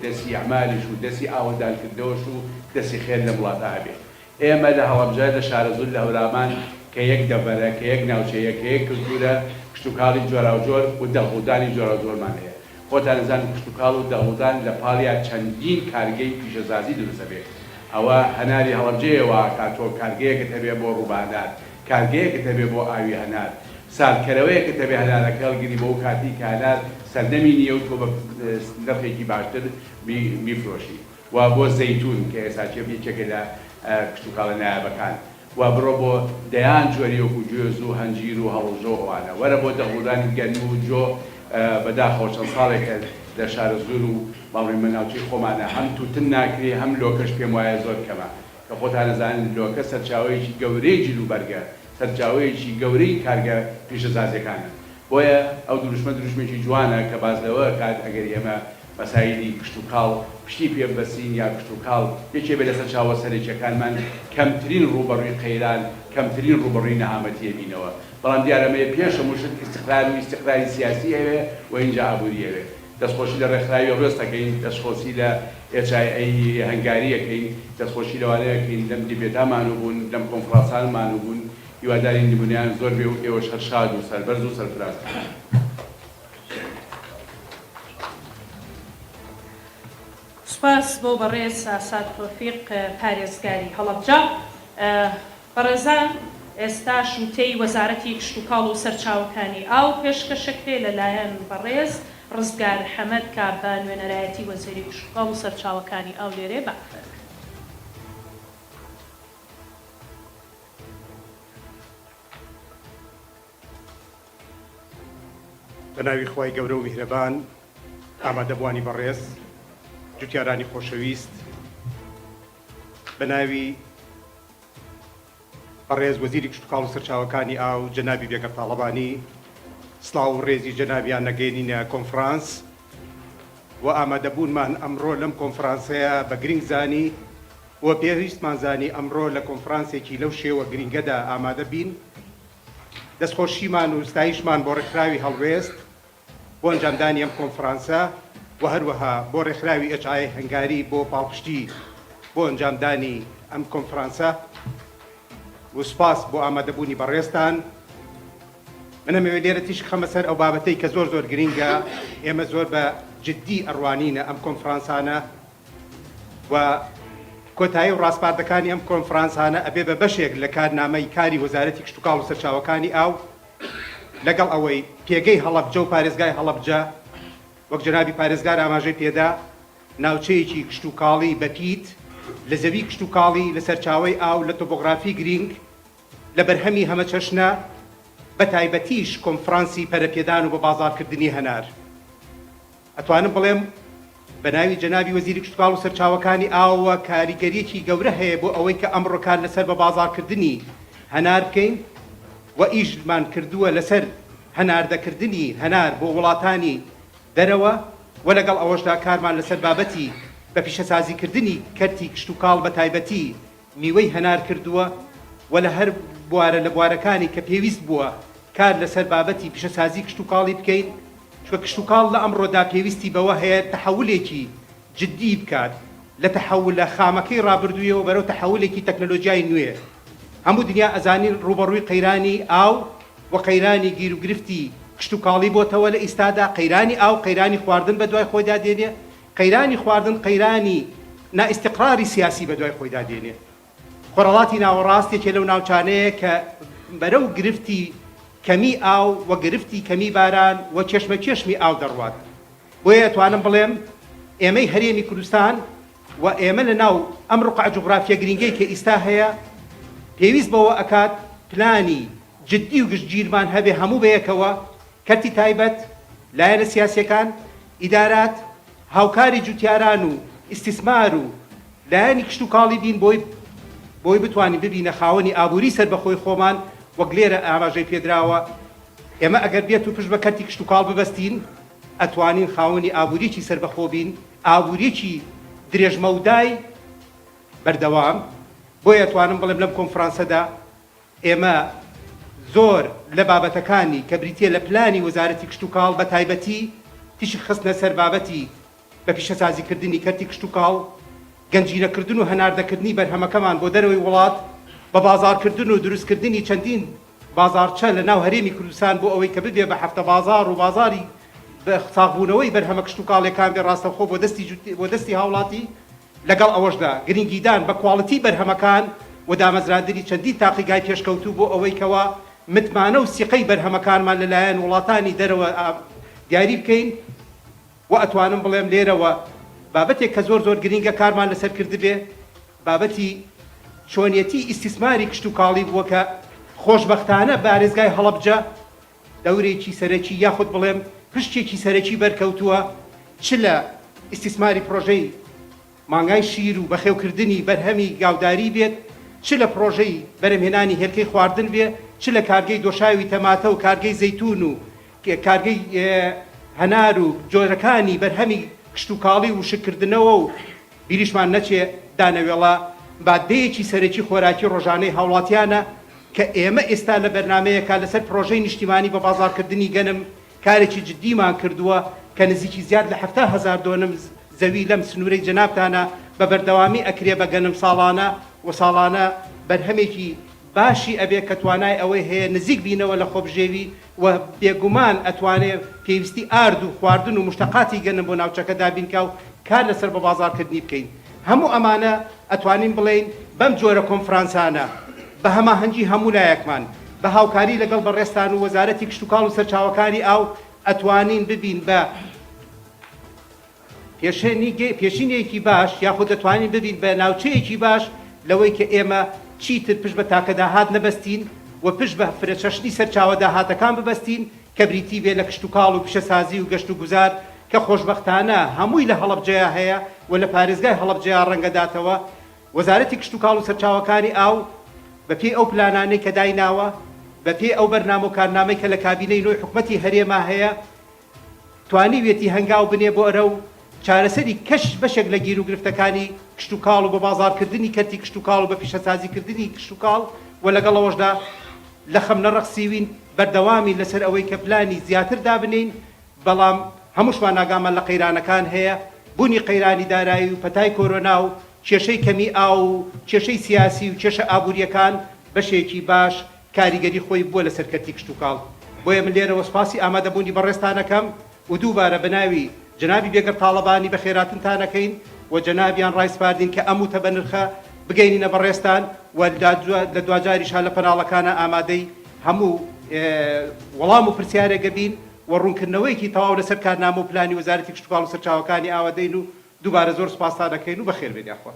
دەستی ئەعمالیش و دەستی ئاوەدانکردنەوەش و دەستی خێر لە وڵاتە هەبێت. ئێمە لە هەڵەبجە لە شارە زوول لە هەورامان کە یەک دەبەرە کە یەک ناوچەیە کە یەک کلتورە کشتتوکاڵی جۆراوجۆر و دەڵغودانی جۆراوجۆرمان هەیە. خۆتان نزانن کشتتوکاڵ و دەڵغودان لە پاڵیا چەندین کارگەی پیشەسازی دروستە بێت. ئەوە هەناری هەڵەبجەیەوە کاتۆ کارگەیەکە هەبێ بۆ ڕووبانات، کارگەیەکە هەبێ بۆ ئاوی هەنار، سالکەرەوەیەکە هەبێ هەنارەکە هەڵگیری بۆ کاتی کە هەنار سەردەمی نییە و تۆ بە نرخێکی باشتر بیفرۆشی. و بۆ زەیتون کە ئێستا یەکێکە لە کشتتوکاڵە نایابەکان، و بڕۆ بۆ دەیان جۆری وەکو گوێز و هەنجیر و هەڵوژۆ ئەوانە، وەرە بۆ دەغودانی گەرمی و جۆ بەداخەوە چەند ساڵێکە لە شارە زوور و باڵی مەناوچەی خۆمانە هەم تووتن ناکرێ هەم لۆکەش پێم وایە زۆر کەمە کە خۆتان نەزانن لۆکە سەرچاوەیەکی گەورەی جلوبەرگە، سەرچاوەیەکی گەورەی کارگە پیشەسازیەکانە. بۆیە ئەو دروشمێکی جوانە کە باز لەوە کات ئەگەر ئێمە مەسایلی کشتتوکاڵ پشتی پێ بەسین یا کشتتوکاڵ یەکێ بێ لەسەر چاوە سەرێکیەکانمان کەمترین ڕوبەڕووی قەیران کەمترین ڕوبەڕووی نەهامەتیە بینەوە. بەڵام دیارەمەیە پێشە موشت استقرار و استقراری سیاسی هەیە و اینجا ئابووری هەیە. دەستخۆشی لە ڕێکخراوی ڕۆستەکەین، دەستخۆشی لە HIA هەنگاریەکەین، دەستخۆشی لەوانەیەکەین لەم دیبێتامان بوون، لەم کۆنفرانسانمان بوون، هیواداری نمونیان زۆر بێ و ئێوەش هەر شاد و سەربەرز و سەرفراز. سپاس بۆ بەڕێز ساساد تۆفیق پارێزگاری هەڵەبجە. بەڕێزان، ئێستا شوتەی وەزارەتی کشتتوکاڵ و سەرچاوەکانی ئاو پێشکەشەکرێ لەلایەن بەڕێز ڕزگار حەمەد کە بە نوێنەرایەتی وەزیری کشتتوکاڵ و سەرچاوەکانی ئاو لێرێ باخێت. بەناوی خوای گەورە و میهرەبان، ئامادەبوانی بەڕێز، جوتیارانی خۆشەویست، بەناوی بەڕێز وەزیری کشتتوکاڵ و سەرچاوەکانی ئاو جەنابی بێگەر تاڵەبانی، سڵاو و ڕێزی جەنابیان نەگەێنینە کۆنفرانس و ئامادەبوونمان ئەمڕۆ لەم کۆنفرانسەیە بە گرنگ زانی و پێویستمان زانی ئەمڕۆ لە کۆنفرانسێکی لەو شێوە گرنگەدا ئامادە بین. دەستخۆشیمان و ستایشمان بۆ ڕێکخراوی هەڵوێست بۆ ئەنجامدانی ئەم کۆنفرانسە و هەروەها بۆ ڕێکخراوی HIA هەنگاری بۆ پاڵپشتی بۆ ئەنجامدانی ئەم کۆنفرانسە و سپاس بۆ ئامادەبوونی بەڕێزتان. من ئەمەوێ لێرە تیش خەمە سەر ئەو بابەتەی کە زۆر زۆر گرینگە. ئێمە زۆر بە جددی ئەڕوانینە ئەم کۆنفرانسانە و کۆتایی و ڕاستپاردەکانی ئەم کۆنفرانسانە ئەبێ بە بەشێک لە کارنامەی کاری وەزارەتی کشتتوکاڵ و سەرچاوەکانی ئاو لەگەڵ ئەوەی پێگەی هەڵەبجە و پارێزگای هەڵەبجە وەک جەنابی پارێزگار ئاماژەی پێدا ناوچەیەکی کشتتوکاڵی بەپیت لە زەوی کشتتوکاڵی لە سەرچاوەی ئاو لە تۆپۆگرافی گرنگ لە بەرهەمی هەمە چەشنە بە تایبەتیش کۆنفرانسی پەرەپێدان و بە بازارکردنی هەنار. ئەتوانم بڵێم بە ناوی جەنابی وەزیری کشتتوکاڵ و سەرچاوەکانی ئاوە کاریگەریەکی گەورە هەیە بۆ ئەوەی کە ئەمڕۆ کار لەسەر بە بازارکردنی هەنار بکەین و ئیشمان کردووە لەسەر هەناردەکردنی هەنار بۆ وڵاتانی دەرەوە و لەگەڵ ئەوەشدا کارمان لەسەر بابەتی بە پیشەسازیکردنی کەرتی کشتتوکاڵ بە تایبەتی میوەی هەنار کردووە و لە هەر بوارە لە بوارەکانی کە پێویست بووە کار لەسەر بابەتی پیشەسازی کشتتوکاڵی بکەین، چونکە کشتتوکاڵ لە ئەمڕۆدا پێویستی بەوە هەیە تەحولێکی جددی بکات لە تەحول لە خامەکەی ڕابردوویەوە بەرەو تەحولێکی تەکنۆلۆژیای نوێ. هەموو دنیا ئەزانین ڕوبەڕووی قەیرانی ئاو و قەیرانی گیر و گرفتی کشتتوکاڵی بۆتەوە لە ئیستادا. قەیرانی ئاو قەیرانی خواردن بە دوای خۆیدا دێنێ، قەیرانی خواردن قەیرانی نائیستیقراری سیاسی بە دوای خۆیدا دێنێ. خۆرەڵاتی ناوەڕاستێکێ لەو ناوچانەیە کە بەرەو گرفتی کەمی ئاو و گرفتی کەمی باران و چێشمە چێشمی ئاو دەڕوات. بۆیە ئەتوانم بڵێم ئێمەی هەرێمی کوردستان و ئێمە لە ناو ئەم ڕوقع جوغرافیە گرنگەی کە ئیستا هەیە پێویست بەوە ئەکات پلانی جددی و گشتگیرمان هەبێ هەموو بەیەکەوە کەرتی تایبەت لایەنە سیاسیەکان، ئیدارات، هاوکاری جوتیاران و ئیستیسمار و لایەنی کشتتوکاڵی بین بۆی بتوانین ببینە خاوەنی ئابووری سەر بەخۆی خۆمان وەک لێرە ئاماژەی پێدراوە. ئێمە ئەگەر بێت و پشت بە کەرتی کشتتوکاڵ ببەستین ئەتوانین خاوەنی ئابووریکی سەر بەخۆ بین، ئابووریکی درێژمەودای بەردەوام. بۆیە ئەتوانم بڵێم لەم کۆنفرانسەدا ئێمە زۆر لە بابەتەکانی کە بریتیە لە پلانی وەزارەتی کشتتوکاڵ بە تایبەتی تیشی خستنە سەر بابەتی بە پیشەسازیکردنی کەرتی کشت و کاڵ گەنجینەکردن و هەناردەکردنی بەرهەمەکەمان بۆ دەرەوەی وڵات بە بازارکردن و دروستکردنی چەندین بازارچە لە ناو هەرێمی کوردستان بۆ ئەوەی کە ببێ بە هەفتە بازار و بازاری بە ساغبوونەوەی بەرهەمە کشت و کاڵێکان بێ ڕاستەوخۆ بۆ دەستی هاوڵاتی لەگەڵ ئەوەشدا گرنگیدان بە کواڵیتی بەرهەمەکان و دامەزراندنی چەندین تاقیگای پێشکەوتوو بۆ ئەوەی کەوە متمانە و سیقەی بەرهەمەکانمان لەلایەن وڵاتانی دەرەوە دیاری بکەین و ئەتوانم بڵێم لێرەوە بابەتێک کە زۆر گرنگە کارمان لەسەر کرد بێ بابەتی چۆنیەتی ئیستیسماری کشت و کاڵی بووە کە خۆشبەختانە بارێزگای هەڵەبجە دەورێکی سەرەکی یاخود بڵێم پشتێکی سەرەکی بەرکەوتووە چ لە ئیستیسماری پرۆژەی مانگای شیر و بەخێوکردنی بەرهەمی گاوداری بێت چ لە پرۆژەی بەرهەمهێنانی هێلکەی خواردن بێ چ لە کارگەی دۆشاوی تەماتە و کارگەی زەیتون و کارگەی هەنار و جۆرەکانی بەرهەمی کشت و کاڵی و شکردنەوە و بیریشمان نەچێ دانەوێڵە بادەیەکی سەرەکی خۆراکی ڕۆژانەی هاوڵاتیانە کە ئێمە ئێستا لە بەرنامەیەکە لەسەر پرۆژەی نیشتیمانی بە بازارکردنی گەنم کارێکی جدیمان کردووە کە نزیکی زیاد لە 7,000 دۆنم زەوی لەم سنوورەی جەنابتانە بە بەردەوامی ئەکرێ بە گەنم ساڵانە و ساڵانە بەرهەمێکی باشی ئەبێ کە توانای ئەوەی هەیە نزیک بینەوە لە خۆبژێوی و بێگومان ئەتوانێت پێویستی ئارد و خواردن و مشتەقاتی گەنم بۆ ناوچەکە دابینکە و کار لەسەر بە بازارکردنی بکەین هەموو ئەمانە ئەتوانین بڵێن بەم جۆرە کۆنفرانسانە بە هەماهەنگی هەموو لایەکمان بە هاوکاری لەگەڵ بەڕێستان و وەزارەتی کشت و کاڵ و سەرچاوەکانی ئاو ئەتوانین ببین بە پێشینەیەکی باش یاخود دەتوانین ببین بە ناوچەیەکی باش لەوەی کە ئێمە چیتر پشت بە تاکەداهات نەبەستین و پشت بە فرەچەشنی سەرچاوە داهاتەکان ببەستین کە بریتی بێ لە کشت و کاڵ و پیشەسازی و گەشت و گوزار کە خۆشبەختانە هەمووی لە هەڵەبجەیە هەیە و لە پارێزگای هەڵەبجەیە ڕەنگەداتەوە وەزارەتی کشت و کاڵ و سەرچاوەکانی ئاو بەپێی ئەو پلانانەی کە دایناوە بەپێی ئەو بەرنامە و کارنامەی کە لە کابینەی نوێی حکومەتی هەرێما هەیە توانیوێتی هەنگاو بنێ بۆ ئەرە و چارەسەری کەش بەشێک لە گیر و گرفتەکانی کشت و کاڵ و بە بازارکردنی کەرتی کشت و کاڵ و بە پیشەسازیکردنی کشت و کاڵ و لەگەڵەوەشدا لە خەم نەڕەخسیوین بەردەوامی لەسەر ئەوەی کە پلانی زیاتر دابنین بەڵام هەمووشمان ناگامان لە قەیرانەکان هەیە بوونی قەیرانی دارایی و پەتای کۆرۆنا و کێشەی کەمی ئاو و کێشەی سیاسی و کێشە ئابوووریەکان بەشێکی باش کاریگەری خۆی بووە لەسەر کەرتی کشت و کاڵ بۆیە من لێرەوە سپاسی ئامادەبوونی بەڕێستانەکەم و دووبارە بەناوی جنابی بێگەر تاڵەبانی بە خێراتنتانەکەین و جنابیان ڕایسپاردین کە ئەموو تەبەنرخە بگەینینە بەڕێستان و لە دوجاریشا لە پەناڵەکانە ئامادەی هەموو وەڵام و پرسیارێکە بین و ڕوونکردنەوەیکی تەواو لەسەر کارنامە و پلانی وەزارەتی کشت و کاڵ و سەرچاوەکانی ئاوادەین و دووبارە زۆر سپاسان دەکەین و بەخێر بێن یاخوا